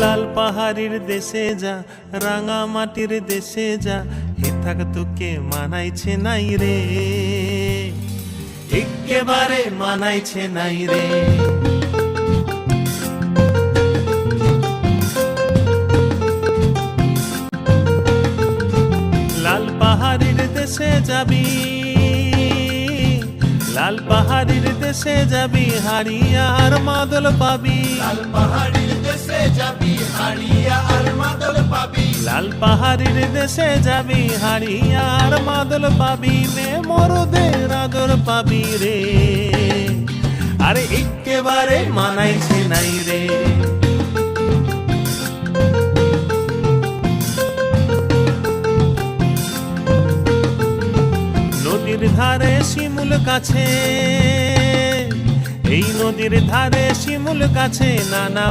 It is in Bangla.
লাল পাহাড়ির দেশে যা, রাঙা মাটির দেশে যা, হেথাক তোকে মানাইছে নাই রে, একেবারে মানাইছে নাই রে। লাল পাহাড়ির দেশে যাবি, লাল পাহাড়ির দেশে যাবি, হাড়িয়া আর মাদল পাবি। লাল পাহাড়ির দেশে যাবি, হাড়িয়া আর মাদল পাবি। লাল পাহাড়ির দেশে যাবি, হাড়িয়া আর মাদল পাবি, মে মরদের আদর পাবি রে, আরে একেবারে মানাইছে নাই রে। নদীর ধারে শিমুল কাছে, এই নদীর ধারে শিমুল কাছে নানা